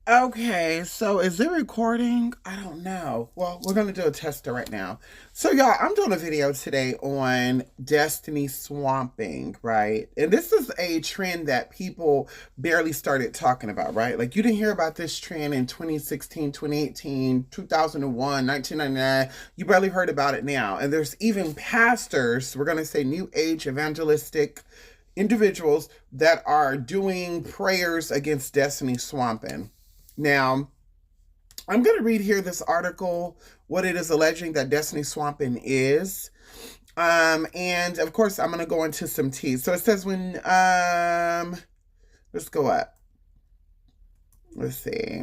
Okay, so is it recording? I don't know. Well, we're gonna do a tester right now. So, y'all, I'm doing a video today on destiny swamping, right? And this is a trend that people barely started talking about, right? Like, you didn't hear about this trend in 2016, 2018, 2001, 1999. You barely heard about it now. And there's even pastors, we're gonna say new age evangelistic individuals that are doing prayers against destiny swamping. Now, I'm going to read here this article, what it is alleging that destiny swamping is. And of course, I'm going to go into some tea. So it says let's go up. Let's see.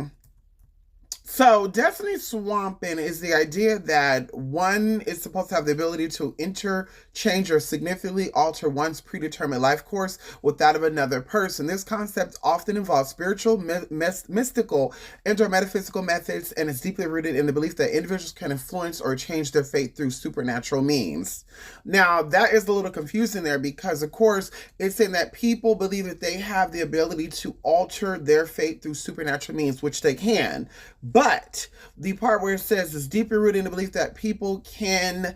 So, destiny swamping is the idea that one is supposed to have the ability to interchange or significantly alter one's predetermined life course with that of another person. This concept often involves spiritual, mystical, and or metaphysical methods and is deeply rooted in the belief that individuals can influence or change their fate through supernatural means. Now, that is a little confusing there because, of course, it's saying that people believe that they have the ability to alter their fate through supernatural means, which they can. But the part where it says is deeply rooted in the belief that people can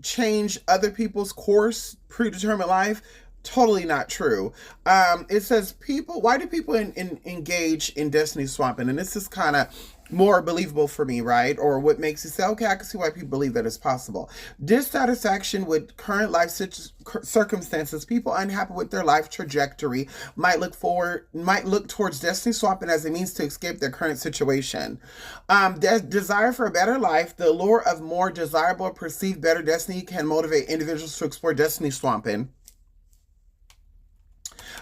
change other people's course, predetermined life, totally not true. It says why do people engage in destiny swapping? And this is kind of more believable for me, right? Or what makes you say, okay, I can see why people believe that it's possible. Dissatisfaction with current life circumstances, people unhappy with their life trajectory might look towards destiny swapping as a means to escape their current situation. Desire for a better life, the allure of more desirable perceived better destiny can motivate individuals to explore destiny swapping.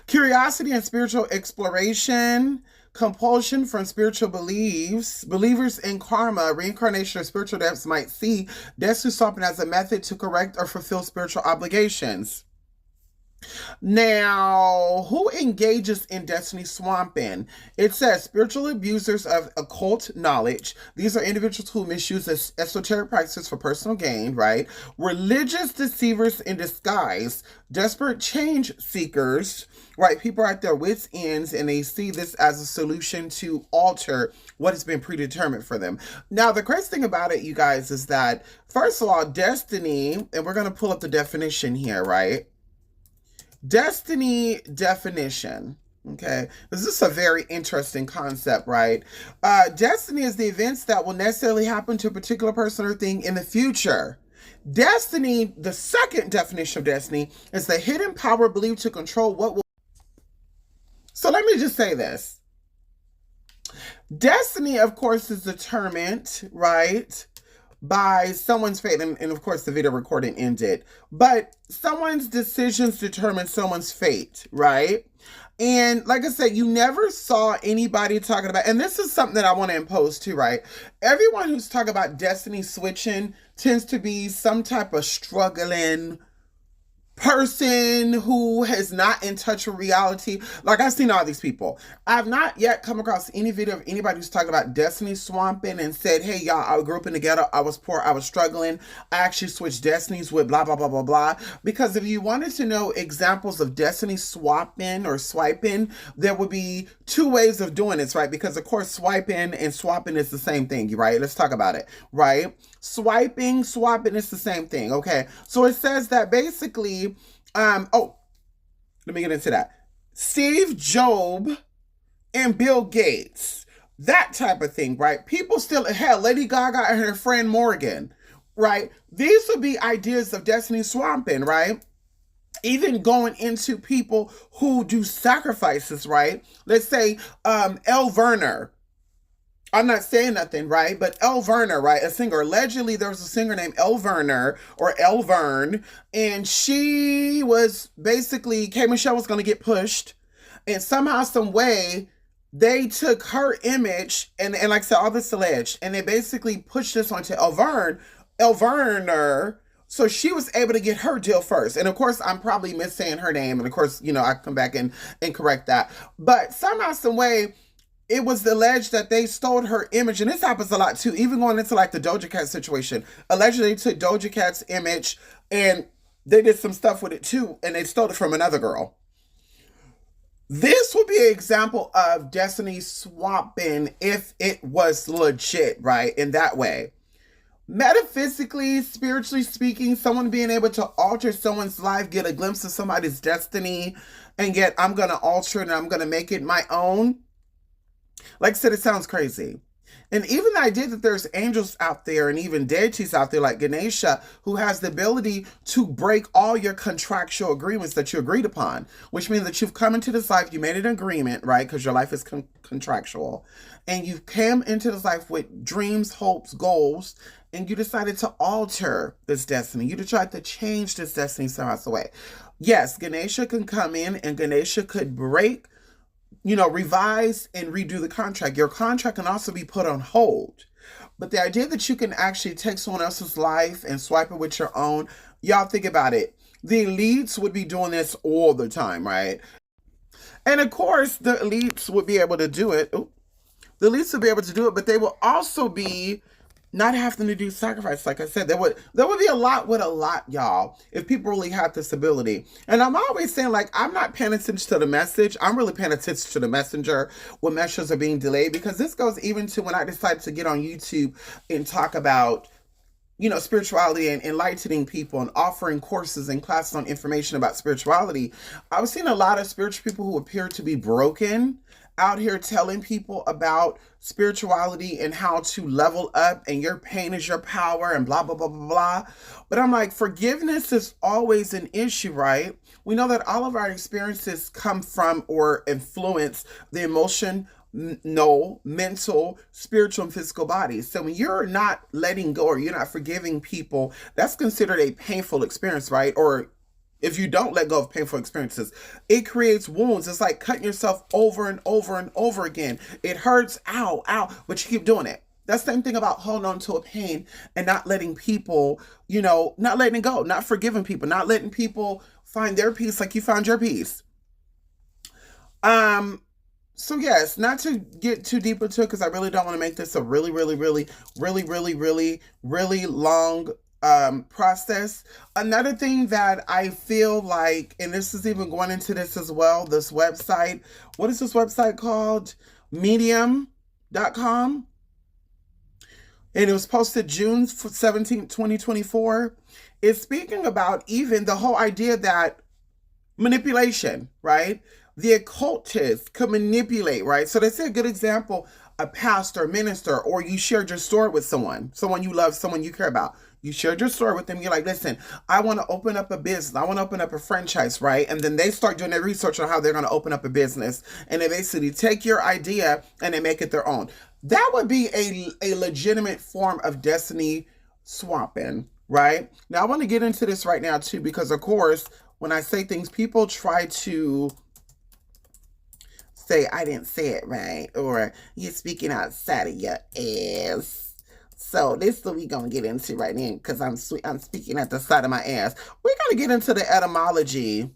Curiosity and spiritual exploration, compulsion from spiritual beliefs. Believers in karma, reincarnation, or spiritual depths might see destiny swapping as a method to correct or fulfill spiritual obligations. Now, who engages in destiny swamping? It says spiritual abusers of occult knowledge. These are individuals who misuse esoteric practices for personal gain, right? Religious deceivers in disguise, desperate change seekers, right? People are at their wits' ends and they see this as a solution to alter what has been predetermined for them. Now, the crazy thing about it, you guys, is that, first of all, destiny, and we're going to pull up the definition here, right? Destiny definition. Okay, this is a very interesting concept, right? Destiny is the events that will necessarily happen to a particular person or thing in the future. Destiny, the second definition of destiny, is the hidden power believed to control what will. So let me just say this. Destiny, of course, is determined, right, by someone's fate, and of course the video recording ended, but someone's decisions determine someone's fate, right? And like I said, you never saw anybody talking about, and this is something that I want to impose too, right? Everyone who's talking about destiny switching tends to be some type of struggling person who is not in touch with reality. Like, I've seen all these people. I've not yet come across any video of anybody who's talking about destiny swamping and said, hey, y'all, I grew up in the ghetto, I was poor, I was struggling, I actually switched destinies with blah, blah, blah, blah, blah. Because if you wanted to know examples of destiny swapping or swiping, there would be two ways of doing this, right? Because, of course, swiping and swapping is the same thing, right? Let's talk about it, right? Swapping is the same thing, okay? So it says that basically, let me get into that. Steve Jobs and Bill Gates, that type of thing, right? People still, hell, Lady Gaga and her friend Morgan, right? These would be ideas of destiny swamping, right? Even going into people who do sacrifices, right? Let's say Elle Werner. I'm not saying nothing, right? But Elle Werner, right? A singer. Allegedly, there was a singer named Elle Werner or Elle Verne, and she was basically, K. Michelle was going to get pushed, and somehow, some way, they took her image, and like I said, all this alleged, and they basically pushed this onto Elle Werner, so she was able to get her deal first. And of course, I'm probably missaying her name, and of course, I can come back and correct that. But somehow, some way, it was alleged that they stole her image, and this happens a lot too, even going into like the Doja Cat situation. Allegedly, they took Doja Cat's image and they did some stuff with it too, and they stole it from another girl. This would be an example of destiny swapping if it was legit, right? In that way. Metaphysically, spiritually speaking, someone being able to alter someone's life, get a glimpse of somebody's destiny, and yet I'm going to alter it and I'm going to make it my own. Like I said, it sounds crazy. And even the idea that there's angels out there and even deities out there like Ganesha who has the ability to break all your contractual agreements that you agreed upon, which means that you've come into this life, you made an agreement, right? Because your life is contractual. And you came into this life with dreams, hopes, goals, and you decided to alter this destiny. You decided to change this destiny somehow way. Yes, Ganesha can come in and Ganesha could break, revise and redo the contract. Your contract can also be put on hold. But the idea that you can actually take someone else's life and swipe it with your own, y'all think about it. The elites would be doing this all the time, right? And of course, the elites would be able to do it. Ooh, the elites would be able to do it, but they will also be not having to do sacrifice. Like I said, there would be a lot with a lot, y'all, if people really had this ability. And I'm always saying, like, I'm not paying attention to the message. I'm really paying attention to the messenger when messages are being delayed, because this goes even to when I decided to get on YouTube and talk about spirituality and enlightening people and offering courses and classes on information about spirituality. I was seeing a lot of spiritual people who appear to be broken out here telling people about spirituality and how to level up and your pain is your power and blah, blah, blah, blah, blah. But I'm like, forgiveness is always an issue, right? We know that all of our experiences come from or influence the emotion, no, mental, spiritual, and physical bodies. So when you're not letting go or you're not forgiving people, that's considered a painful experience, right? Or if you don't let go of painful experiences, it creates wounds. It's like cutting yourself over and over and over again. It hurts, ow, ow, but you keep doing it. That's the same thing about holding on to a pain and not letting people, not letting it go, not forgiving people, not letting people find their peace like you found your peace. So yes, not to get too deep into it because I really don't want to make this a really, really, really, really, really, really, really long process. Another thing that I feel like, and this is even going into this as well, this website, what is this website called? Medium.com. And it was posted June 17th, 2024. It's speaking about even the whole idea that manipulation, right? The occultists could manipulate, right? So they say a good example, a pastor, minister, or you shared your story with someone you love, someone you care about. You shared your story with them. You're like, listen, I want to open up a business. I want to open up a franchise, right? And then they start doing their research on how they're going to open up a business. And they basically take your idea and they make it their own. That would be a legitimate form of destiny swapping, right? Now, I want to get into this right now, too, because, of course, when I say things, people try to say, I didn't say it right, or you're speaking outside of your ass. So this is what we're going to get into right now, because I'm speaking at the side of my ass. We're going to get into the etymology.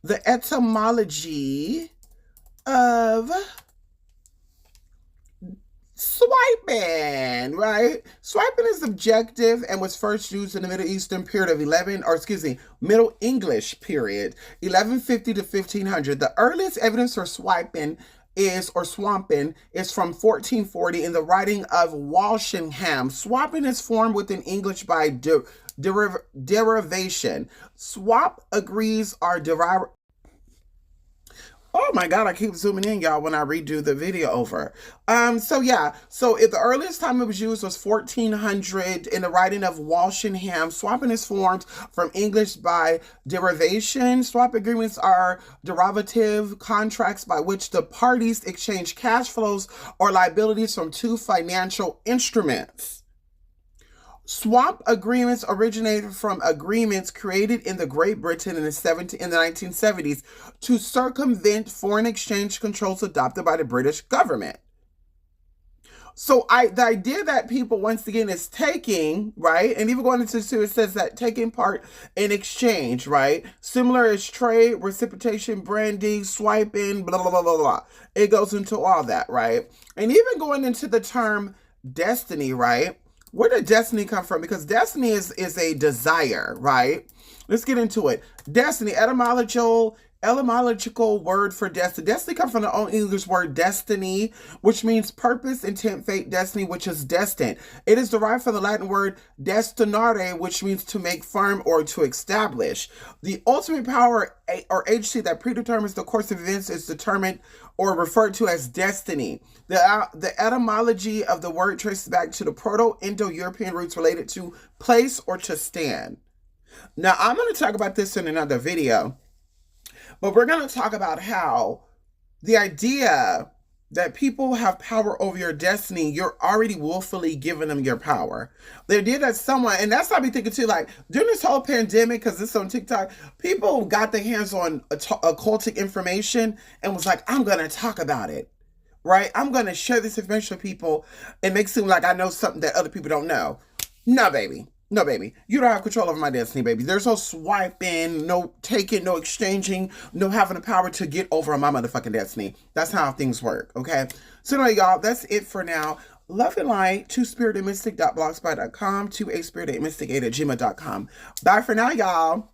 The etymology of swiping, right? Swiping is objective and was first used in the Middle Eastern period of Middle English period, 1150 to 1500. The earliest evidence for swiping swamping is from 1440 in the writing of Walsingham. Swapping is formed within English by derivation. Swap agrees are derived. Oh my God, I keep zooming in, y'all, when I redo the video over. So if the earliest time it was used was 1400 in the writing of Walsingham, swapping is formed from English by derivation. Swap agreements are derivative contracts by which the parties exchange cash flows or liabilities from two financial instruments. Swap agreements originated from agreements created in the Great Britain in the 1970s to circumvent foreign exchange controls adopted by the British government. So the idea that people, once again, is taking, right, and even going into this, it says that taking part in exchange, right, similar as trade, reciprocation, branding, swiping, blah, blah, blah, blah, blah. It goes into all that, right? And even going into the term destiny, right? Where did destiny come from? Because destiny is a desire, right? Let's get into it. Destiny, etymological etymological word for destiny. Destiny comes from the old English word destiny, which means purpose, intent, fate, destiny, which is destined. It is derived from the Latin word destinare, which means to make firm or to establish. The ultimate power or agency that predetermines the course of events is determined or referred to as destiny. The etymology of the word traces back to the Proto-Indo-European roots related to place or to stand. Now, I'm going to talk about this in another video, but we're going to talk about how the idea that people have power over your destiny, you're already willfully giving them your power. The idea that someone, and that's what I be thinking too, like during this whole pandemic, because this is on TikTok, people got their hands on occultic information and was like, I'm going to talk about it, right? I'm going to share this information with people and make it seem like I know something that other people don't know. No, baby. No, baby. You don't have control over my destiny, baby. There's no swiping, no taking, no exchanging, no having the power to get over on my motherfucking destiny. That's how things work, okay? So anyway, y'all, that's it for now. Love and light to spiritedmystic.blogspot.com, to a spiritedmystic8@gmail.com. Bye for now, y'all.